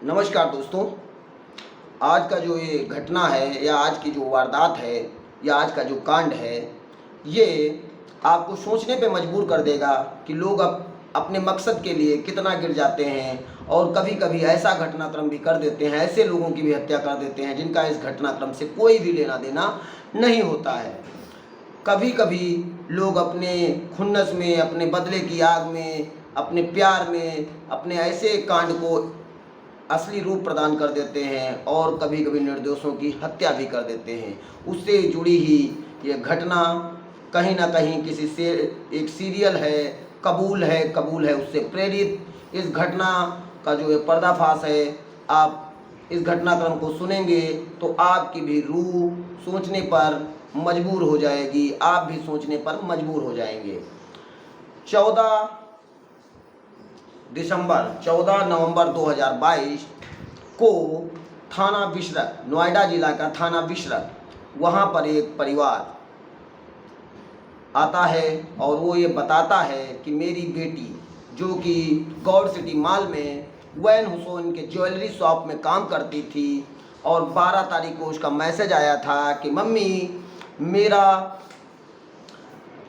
नमस्कार दोस्तों। आज का जो ये घटना है या आज की जो वारदात है या आज का जो कांड है, ये आपको सोचने पे मजबूर कर देगा कि लोग अपने मकसद के लिए कितना गिर जाते हैं और कभी-कभी ऐसा घटनाक्रम भी कर देते हैं, ऐसे लोगों की भी हत्या कर देते हैं जिनका इस घटनाक्रम से कोई भी लेना देना नहीं होता है। कभी-कभी लोग अपने खुन्नस में, अपने बदले की आग में, अपने प्यार में, अपने ऐसे कांड को असली रूप प्रदान कर देते हैं और कभी-कभी निर्दोषों की हत्या भी कर देते हैं। उससे जुड़ी ही ये घटना कहीं न कहीं किसी से एक सीरियल है, कबूल है उससे प्रेरित इस घटना का जो ये पर्दाफ़ाश है, आप इस घटनाक्रम को सुनेंगे तो आपकी भी रूह सोचने पर मजबूर हो जाएगी, आप भी सोचने पर मजबूर हो जाएंगे। 14 14 नवंबर 2022 को थाना बिशरत, नोएडा जिला का थाना बिशरत, वहाँ पर एक परिवार आता है और वो ये बताता है कि मेरी बेटी जो कि गौड़ सिटी मॉल में वैन हुसैन के ज्वेलरी शॉप में काम करती थी और 12 तारीख को उसका मैसेज आया था कि मम्मी मेरा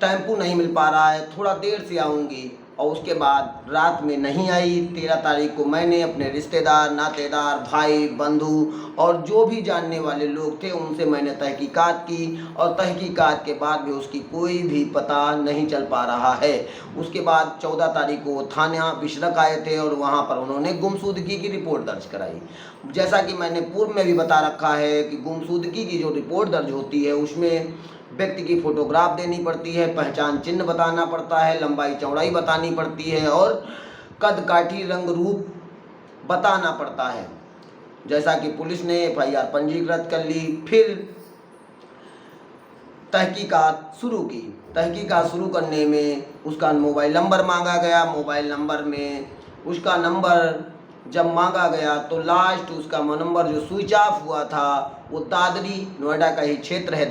टेम्पू नहीं मिल पा रहा है, थोड़ा देर से आऊँगी। और उसके बाद रात में नहीं आई। 13 तारीख को मैंने अपने रिश्तेदार, नातेदार, भाई, बंधु और जो भी जानने वाले लोग थे उनसे मैंने तहकीकात की और तहकीकात के बाद भी उसकी कोई भी पता नहीं चल पा रहा है। उसके बाद 14 तारीख को थाना बिशरत आए थे और वहाँ पर उन्होंने गुमशुदगी की रिपोर्ट दर्ज कराई। जैसा कि मैंने पूर्व में भी बता रखा है कि गुमशुदगी की जो रिपोर्ट दर्ज होती है उसमें व्यक्ति की फ़ोटोग्राफ देनी पड़ती है, पहचान चिन्ह बताना पड़ता है, लंबाई चौड़ाई बतानी पड़ती है और कद काठी रंग रूप बताना पड़ता है। जैसा कि पुलिस ने एफआईआर पंजीकृत कर ली, फिर तहकीकात शुरू की। तहकीकात शुरू करने में उसका मोबाइल नंबर मांगा गया। मोबाइल नंबर में उसका नंबर जब मांगा गया तो लास्ट उसका नंबर जो स्विच ऑफ हुआ था वो दादरी, नोएडा का ही क्षेत्र है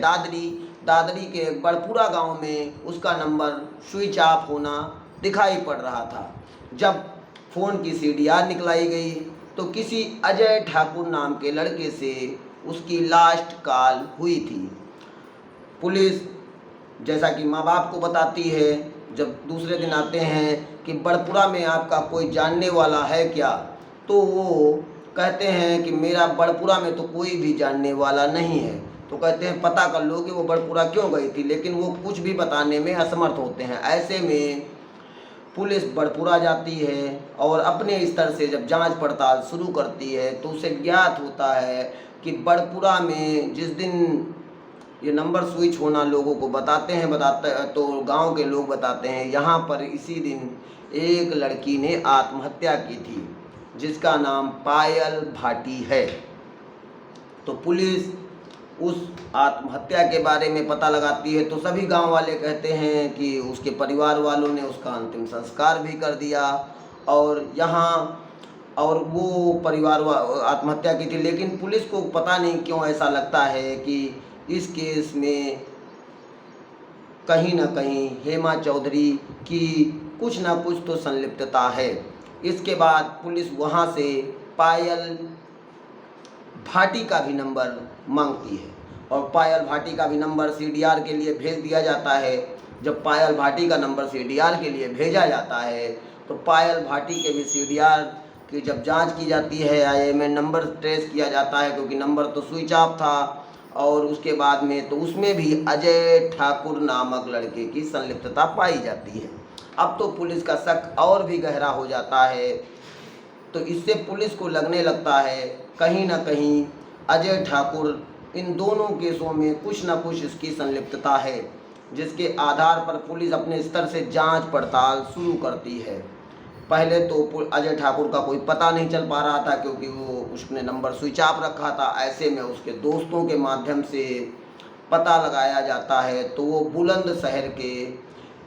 दादरी के बड़पुरा गांव में उसका नंबर स्विच ऑफ होना दिखाई पड़ रहा था। जब फ़ोन की सीडीआर निकलाई गई तो किसी अजय ठाकुर नाम के लड़के से उसकी लास्ट कॉल हुई थी। पुलिस जैसा कि माँ बाप को बताती है, जब दूसरे दिन आते हैं कि बड़पुरा में आपका कोई जानने वाला है क्या, तो वो कहते हैं कि मेरा बड़पुरा में तो कोई भी जानने वाला नहीं है। तो कहते हैं पता कर लो कि वो बड़पुरा क्यों गई थी, लेकिन वो कुछ भी बताने में असमर्थ होते हैं। ऐसे में पुलिस बड़पुरा जाती है और अपने स्तर से जब जांच पड़ताल शुरू करती है तो उसे ज्ञात होता है कि बड़पुरा में जिस दिन ये नंबर स्विच होना लोगों को बताते तो गांव के लोग बताते हैं यहाँ पर इसी दिन एक लड़की ने आत्महत्या की थी जिसका नाम पायल भाटी है। तो पुलिस उस आत्महत्या के बारे में पता लगाती है तो सभी गांव वाले कहते हैं कि उसके परिवार वालों ने उसका अंतिम संस्कार भी कर दिया और वो परिवार आत्महत्या की थी। लेकिन पुलिस को पता नहीं क्यों ऐसा लगता है कि इस केस में कहीं ना कहीं हेमा चौधरी की कुछ ना कुछ तो संलिप्तता है। इसके बाद पुलिस वहाँ से पायल भाटी का भी नंबर मांगती है और पायल भाटी का भी नंबर सीडीआर के लिए भेज दिया जाता है। जब पायल भाटी का नंबर सीडीआर के लिए भेजा जाता है तो पायल भाटी के भी सीडीआर की जब जांच की जाती है, आईएमए नंबर ट्रेस किया जाता है क्योंकि नंबर तो स्विच ऑफ था, और उसके बाद में तो उसमें भी अजय ठाकुर नामक लड़के की संलिप्तता पाई जाती है। अब तो पुलिस का शक और भी गहरा हो जाता है। तो इससे पुलिस को लगने लगता है कहीं ना कहीं अजय ठाकुर इन दोनों केसों में कुछ ना कुछ इसकी संलिप्तता है, जिसके आधार पर पुलिस अपने स्तर से जांच पड़ताल शुरू करती है। पहले तो अजय ठाकुर का कोई पता नहीं चल पा रहा था क्योंकि उसने नंबर स्विच ऑफ रखा था। ऐसे में उसके दोस्तों के माध्यम से पता लगाया जाता है तो वो बुलंदशहर के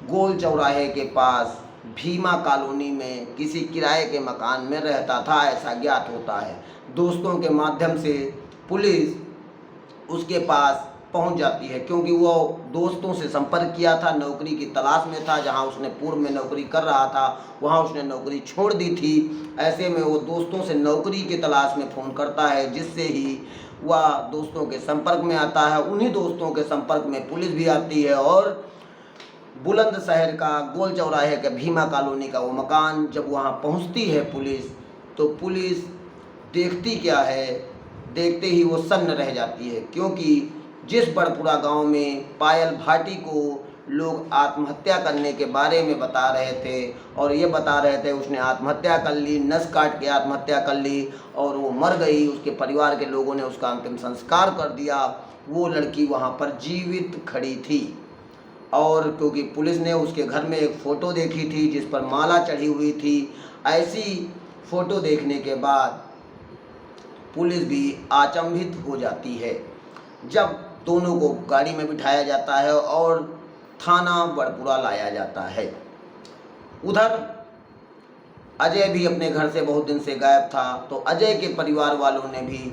गोल चौराहे के पास भीमा कॉलोनी में किसी किराए के मकान में रहता था, ऐसा ज्ञात होता है। दोस्तों के माध्यम से पुलिस उसके पास पहुंच जाती है, क्योंकि वो दोस्तों से संपर्क किया था, नौकरी की तलाश में था। जहां उसने पूर्व में नौकरी कर रहा था वहां उसने नौकरी छोड़ दी थी। ऐसे में वो दोस्तों से नौकरी की तलाश में फ़ोन करता है, जिससे ही वह दोस्तों के संपर्क में आता है। उन्हीं दोस्तों के संपर्क में पुलिस भी आती है और बुलंदशहर का गोल चौराहे के भीमा कॉलोनी का वो मकान जब वहाँ पहुँचती है पुलिस, तो पुलिस देखती क्या है, देखते ही वो सन्न रह जाती है, क्योंकि जिस बड़पुरा गांव में पायल भाटी को लोग आत्महत्या करने के बारे में बता रहे थे और ये बता रहे थे उसने आत्महत्या कर ली, नस काट के आत्महत्या कर ली और वो मर गई, उसके परिवार के लोगों ने उसका अंतिम संस्कार कर दिया, वो लड़की वहाँ पर जीवित खड़ी थी। और क्योंकि पुलिस ने उसके घर में एक फ़ोटो देखी थी जिस पर माला चढ़ी हुई थी, ऐसी फ़ोटो देखने के बाद पुलिस भी अचंभित हो जाती है। जब दोनों को गाड़ी में बिठाया जाता है और थाना बड़पुरा लाया जाता है। उधर अजय भी अपने घर से बहुत दिन से गायब था, तो अजय के परिवार वालों ने भी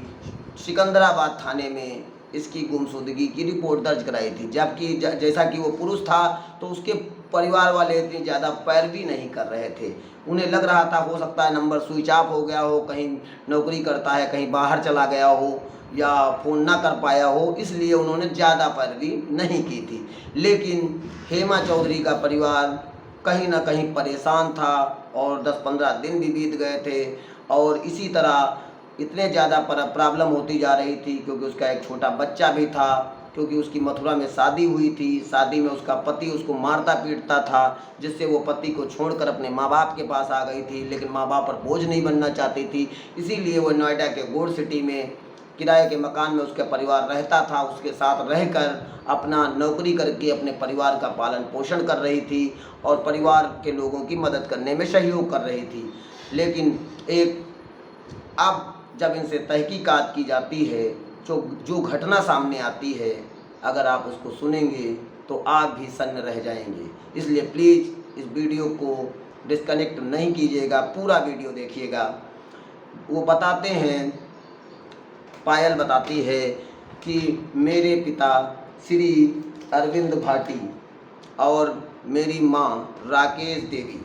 सिकंदराबाद थाने में इसकी गुमशुदगी की रिपोर्ट दर्ज कराई थी। जबकि जैसा कि वो पुरुष था तो उसके परिवार वाले इतनी ज़्यादा पैरवी नहीं कर रहे थे। उन्हें लग रहा था हो सकता है नंबर स्विच ऑफ हो गया हो, कहीं नौकरी करता है, कहीं बाहर चला गया हो या फ़ोन ना कर पाया हो, इसलिए उन्होंने ज़्यादा पैरवी नहीं की थी। लेकिन हेमा चौधरी का परिवार कहीं ना कहीं परेशान था और 10-15 दिन भी बीत गए थे और इसी तरह इतने ज़्यादा प्रॉब्लम होती जा रही थी, क्योंकि उसका एक छोटा बच्चा भी था, क्योंकि उसकी मथुरा में शादी हुई थी। शादी में उसका पति उसको मारता पीटता था, जिससे वो पति को छोड़कर अपने माँ बाप के पास आ गई थी, लेकिन माँ बाप पर बोझ नहीं बनना चाहती थी। इसीलिए वो नोएडा के गोल्ड सिटी में किराए के मकान में उसका परिवार रहता था। उसके साथ रहकर अपना नौकरी करके अपने परिवार का पालन पोषण कर रही थी और परिवार के लोगों की मदद करने में सहयोग कर रही थी। लेकिन अब जब इनसे तहकीकात की जाती है, जो घटना सामने आती है, अगर आप उसको सुनेंगे तो आप भी सन्न रह जाएंगे। इसलिए प्लीज़ इस वीडियो को डिस्कनेक्ट नहीं कीजिएगा, पूरा वीडियो देखिएगा। वो बताते हैं, पायल बताती है कि मेरे पिता श्री अरविंद भाटी और मेरी माँ राकेश देवी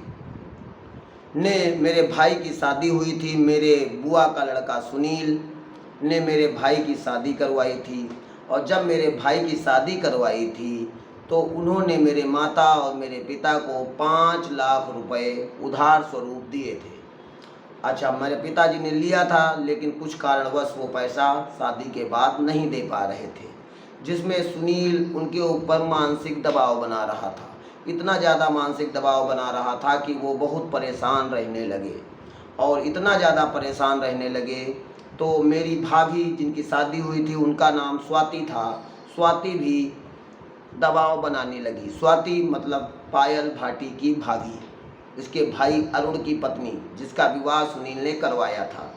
ने, मेरे भाई की शादी हुई थी, मेरे बुआ का लड़का सुनील ने मेरे भाई की शादी करवाई थी। और जब मेरे भाई की शादी करवाई थी तो उन्होंने मेरे माता और मेरे पिता को 5 लाख रुपए उधार स्वरूप दिए थे। अच्छा, मेरे पिताजी ने लिया था, लेकिन कुछ कारणवश वो पैसा शादी के बाद नहीं दे पा रहे थे, जिसमें सुनील उनके ऊपर मानसिक दबाव बना रहा था। इतना ज़्यादा मानसिक दबाव बना रहा था कि वो बहुत परेशान रहने लगे और इतना ज़्यादा परेशान रहने लगे तो मेरी भाभी जिनकी शादी हुई थी, उनका नाम स्वाति था, स्वाति भी दबाव बनाने लगी। स्वाति मतलब पायल भाटी की भाभी, इसके भाई अरुण की पत्नी, जिसका विवाह सुनील ने करवाया था।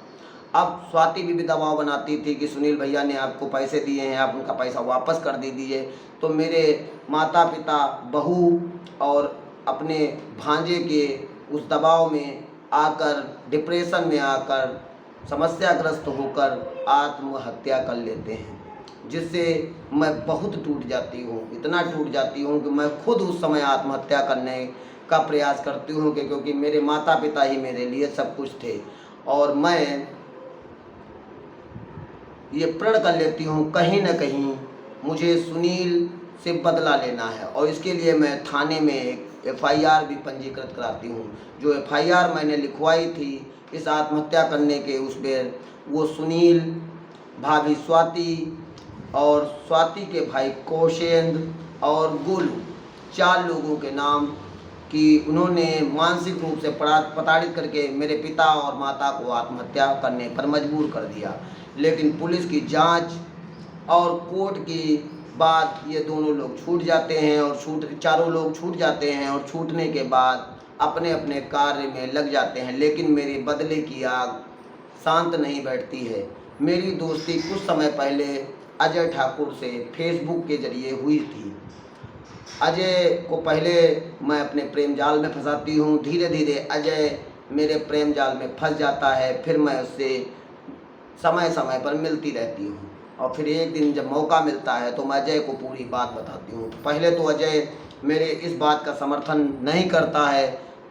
अब स्वाति भी दबाव बनाती थी कि सुनील भैया ने आपको पैसे दिए हैं, आप उनका पैसा वापस कर दीजिए। तो मेरे माता पिता बहू और अपने भांजे के उस दबाव में आकर, डिप्रेशन में आकर, समस्याग्रस्त होकर आत्महत्या कर लेते हैं, जिससे मैं बहुत टूट जाती हूँ। इतना टूट जाती हूँ कि मैं खुद उस समय आत्महत्या करने का प्रयास करती हूँ क्योंकि मेरे माता पिता ही मेरे लिए सब कुछ थे और मैं ये प्रण कर लेती हूँ कहीं न कहीं मुझे सुनील से बदला लेना है और इसके लिए मैं थाने में एक FIR भी पंजीकृत कराती हूँ। जो FIR मैंने लिखवाई थी इस आत्महत्या करने के उस बेर, वो सुनील, भाभी स्वाति और स्वाति के भाई कौशेंद्र और गोलू, 4 लोगों के नाम कि उन्होंने मानसिक रूप से प्रताड़ित करके मेरे पिता और माता को आत्महत्या करने पर मजबूर कर दिया। लेकिन पुलिस की जांच और कोर्ट की बात ये दोनों लोग छूट जाते हैं और चारों लोग छूट जाते हैं और छूटने के बाद अपने अपने कार्य में लग जाते हैं। लेकिन मेरे बदले की आग शांत नहीं बैठती है। मेरी दोस्ती कुछ समय पहले अजय ठाकुर से फेसबुक के जरिए हुई थी। अजय को पहले मैं अपने प्रेम जाल में फंसाती हूँ, धीरे धीरे अजय मेरे प्रेम जाल में फंस जाता है, फिर मैं उससे समय समय पर मिलती रहती हूँ। और फिर एक दिन जब मौका मिलता है तो मैं अजय को पूरी बात बताती हूँ। तो पहले तो अजय मेरे इस बात का समर्थन नहीं करता है।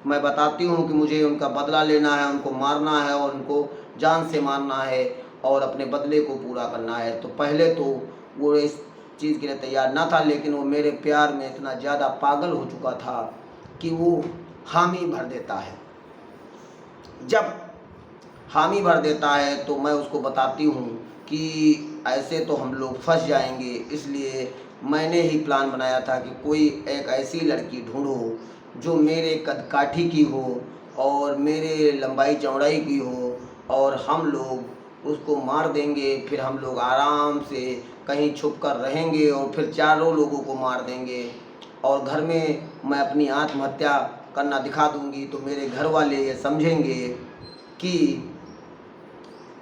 मैं बताती हूँ कि मुझे उनका बदला लेना है, उनको मारना है और उनको जान से मारना है और अपने बदले को पूरा करना है। तो पहले तो वो इस चीज़ के लिए तैयार ना था, लेकिन वो मेरे प्यार में इतना ज़्यादा पागल हो चुका था कि वो हामी भर देता है। जब हामी भर देता है तो मैं उसको बताती हूँ कि ऐसे तो हम लोग फंस जाएंगे, इसलिए मैंने ही प्लान बनाया था कि कोई एक ऐसी लड़की ढूंढो जो मेरे कद काठी की हो और मेरे लंबाई चौड़ाई की हो, और हम लोग उसको मार देंगे। फिर हम लोग आराम से कहीं छुप कर रहेंगे और फिर चारों लोगों को मार देंगे और घर में मैं अपनी आत्महत्या करना दिखा दूंगी। तो मेरे घर वाले ये समझेंगे कि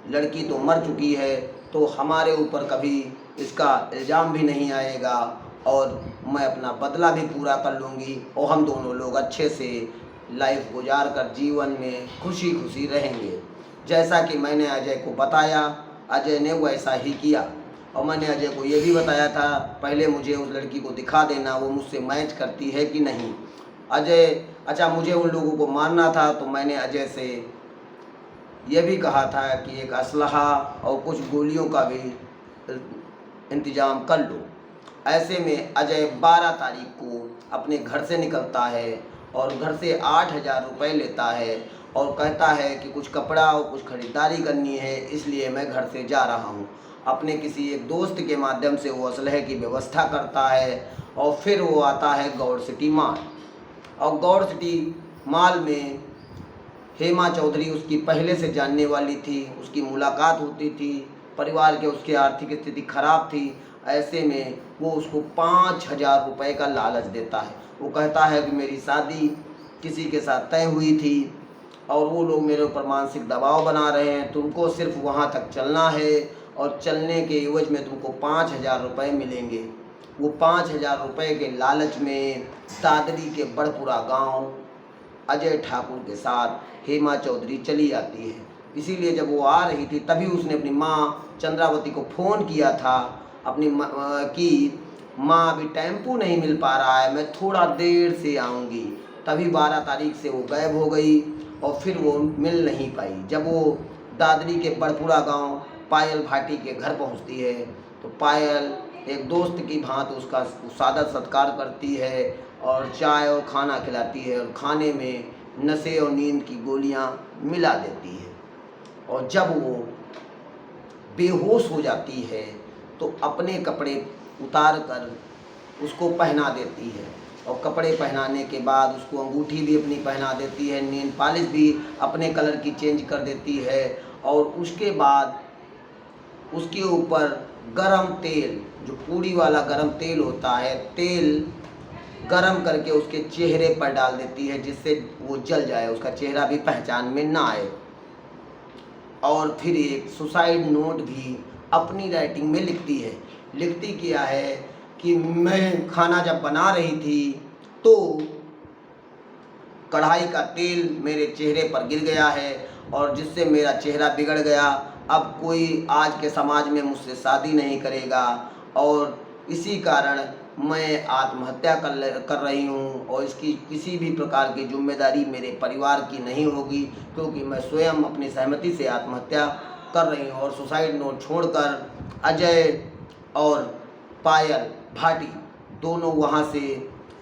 लड़की तो मर चुकी है, तो हमारे ऊपर कभी इसका इल्ज़ाम भी नहीं आएगा और मैं अपना बदला भी पूरा कर लूँगी और हम दोनों लोग अच्छे से लाइफ गुजार कर जीवन में खुशी खुशी रहेंगे। जैसा कि मैंने अजय को बताया, अजय ने वैसा ही किया। और मैंने अजय को ये भी बताया था, पहले मुझे उस लड़की को दिखा देना वो मुझसे मैच करती है कि नहीं। अजय अच्छा, मुझे उन लोगों को मारना था तो मैंने अजय से यह भी कहा था कि एक असलहा और कुछ गोलियों का भी इंतज़ाम कर लो। ऐसे में अजय 12 तारीख को अपने घर से निकलता है और घर से 8,000 रुपये लेता है और कहता है कि कुछ कपड़ा और कुछ ख़रीदारी करनी है, इसलिए मैं घर से जा रहा हूँ। अपने किसी एक दोस्त के माध्यम से वो असलहे की व्यवस्था करता है और फिर वो आता है गौड़ सिटी मॉल। और गौड़ सिटी मॉल में हेमा चौधरी उसकी पहले से जानने वाली थी, उसकी मुलाकात होती थी। परिवार के उसकी आर्थिक स्थिति खराब थी। ऐसे में वो उसको 5,000 रुपये का लालच देता है। वो कहता है कि मेरी शादी किसी के साथ तय हुई थी और वो लोग मेरे ऊपर मानसिक दबाव बना रहे हैं, तुमको सिर्फ वहाँ तक चलना है और चलने के एवज में तुमको 5,000 रुपये मिलेंगे। वो 5,000 रुपये के लालच में दादरी के बड़पुरा गांव अजय ठाकुर के साथ हेमा चौधरी चली जाती है। इसीलिए जब वो आ रही थी तभी उसने अपनी माँ चंद्रावती को फ़ोन किया था अपनी कि माँ अभी टेम्पो नहीं मिल पा रहा है, मैं थोड़ा देर से आऊँगी। तभी 12 तारीख से वो गायब हो गई और फिर वो मिल नहीं पाई। जब वो दादरी के बड़पुरा गांव पायल भाटी के घर पहुंचती है तो पायल एक दोस्त की भांति उसका सादर सत्कार करती है और चाय और खाना खिलाती है और खाने में नशे और नींद की गोलियां मिला देती है। और जब वो बेहोश हो जाती है तो अपने कपड़े उतार कर उसको पहना देती है और कपड़े पहनाने के बाद उसको अंगूठी भी अपनी पहना देती है, नेल पॉलिश भी अपने कलर की चेंज कर देती है और उसके बाद उसके ऊपर गरम तेल, जो पूड़ी वाला गरम तेल होता है, तेल गरम करके उसके चेहरे पर डाल देती है जिससे वो जल जाए, उसका चेहरा भी पहचान में ना आए। और फिर एक सुसाइड नोट भी अपनी राइटिंग में लिखती है। लिखती क्या है कि मैं खाना जब बना रही थी तो कढ़ाई का तेल मेरे चेहरे पर गिर गया है और जिससे मेरा चेहरा बिगड़ गया। अब कोई आज के समाज में मुझसे शादी नहीं करेगा और इसी कारण मैं आत्महत्या कर रही हूँ और इसकी किसी भी प्रकार की जिम्मेदारी मेरे परिवार की नहीं होगी, क्योंकि मैं स्वयं अपनी सहमति से आत्महत्या कर रही हूँ। और सुसाइड नोट छोड़कर अजय और पायल भाटी दोनों वहाँ से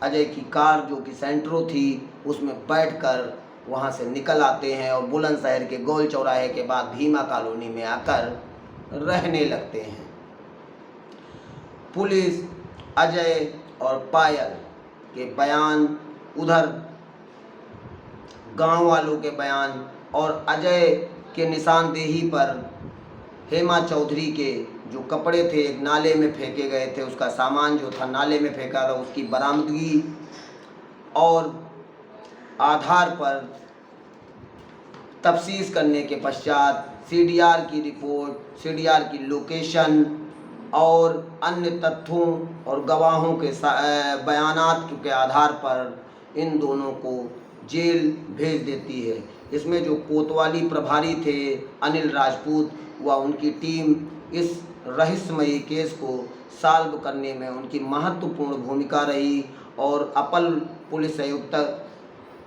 अजय की कार जो कि सेंट्रो थी उसमें बैठकर वहाँ से निकल आते हैं और बुलंदशहर के गोल चौराहे के बाद भीमा कॉलोनी में आकर रहने लगते हैं। पुलिस अजय और पायल के बयान, उधर गांव वालों के बयान और अजय के निशानदेही पर हेमा चौधरी के जो कपड़े थे एक नाले में फेंके गए थे, उसका सामान जो था नाले में फेंका था, उसकी बरामदगी और आधार पर तफ्तीश करने के पश्चात सीडीआर की रिपोर्ट, सीडीआर की लोकेशन और अन्य तथ्यों और गवाहों के बयानात के आधार पर इन दोनों को जेल भेज देती है। इसमें जो कोतवाली प्रभारी थे अनिल राजपूत व उनकी टीम इस रहस्यमयी केस को सॉल्व करने में उनकी महत्वपूर्ण भूमिका रही और अपर पुलिस आयुक्त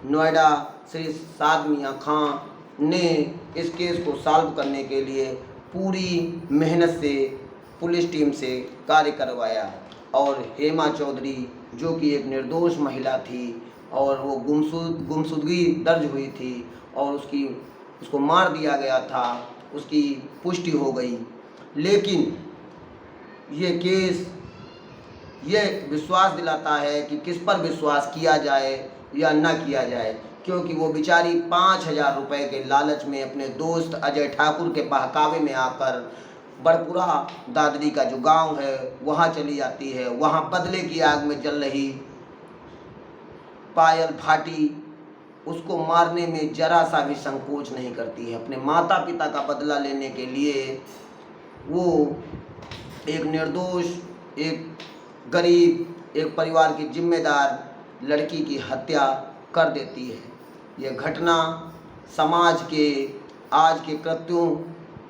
नोएडा श्री साद मियाँ खां ने इस केस को सॉल्व करने के लिए पूरी मेहनत से पुलिस टीम से कार्य करवाया और हेमा चौधरी जो कि एक निर्दोष महिला थी और वो गुमशुदगी दर्ज हुई थी और उसको मार दिया गया था, उसकी पुष्टि हो गई। लेकिन ये केस ये विश्वास दिलाता है कि किस पर विश्वास किया जाए या न किया जाए, क्योंकि वो बेचारी 5,000 रुपये के लालच में अपने दोस्त अजय ठाकुर के बहकावे में आकर बड़पुरा दादरी का जो गांव है वहाँ चली जाती है। वहाँ बदले की आग में जल रही पायल भाटी उसको मारने में जरा सा भी संकोच नहीं करती है। अपने माता पिता का बदला लेने के लिए वो एक निर्दोष, एक गरीब, एक परिवार की जिम्मेदार लड़की की हत्या कर देती है। यह घटना समाज के आज के कृत्यों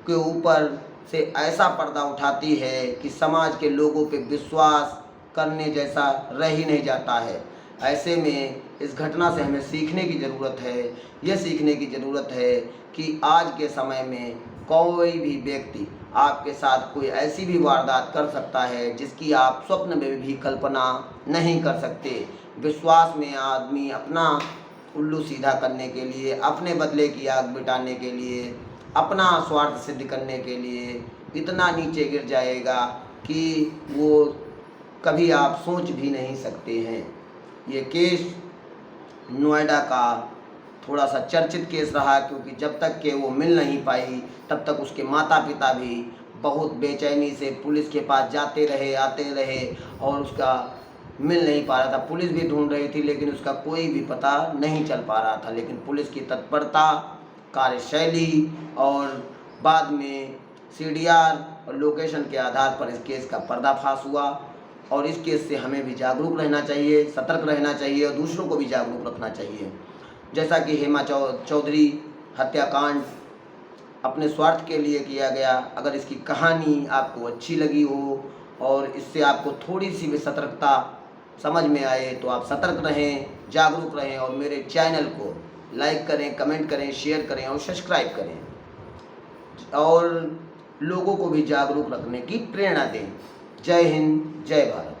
के ऊपर से ऐसा पर्दा उठाती है कि समाज के लोगों पे विश्वास करने जैसा रह ही नहीं जाता है। ऐसे में इस घटना से हमें सीखने की ज़रूरत है। यह सीखने की ज़रूरत है कि आज के समय में कोई भी व्यक्ति आपके साथ कोई ऐसी भी वारदात कर सकता है जिसकी आप स्वप्न में भी कल्पना नहीं कर सकते। विश्वास में आदमी अपना उल्लू सीधा करने के लिए, अपने बदले की आग मिटाने के लिए, अपना स्वार्थ सिद्ध करने के लिए इतना नीचे गिर जाएगा कि वो कभी आप सोच भी नहीं सकते हैं। ये केस नोएडा का थोड़ा सा चर्चित केस रहा, क्योंकि जब तक के वो मिल नहीं पाई तब तक उसके माता पिता भी बहुत बेचैनी से पुलिस के पास जाते रहे, आते रहे और उसका मिल नहीं पा रहा था। पुलिस भी ढूंढ रही थी लेकिन उसका कोई भी पता नहीं चल पा रहा था। लेकिन पुलिस की तत्परता, कार्यशैली और बाद में CDR और लोकेशन के आधार पर इस केस का पर्दाफाश हुआ। और इस केस से हमें भी जागरूक रहना चाहिए, सतर्क रहना चाहिए और दूसरों को भी जागरूक रखना चाहिए। जैसा कि हेमा चौधरी हत्याकांड अपने स्वार्थ के लिए किया गया। अगर इसकी कहानी आपको अच्छी लगी हो और इससे आपको थोड़ी सी भी सतर्कता समझ में आए तो आप सतर्क रहें, जागरूक रहें और मेरे चैनल को लाइक करें, कमेंट करें, शेयर करें और सब्सक्राइब करें और लोगों को भी जागरूक रखने की प्रेरणा दें। जय हिंद, जय भारत।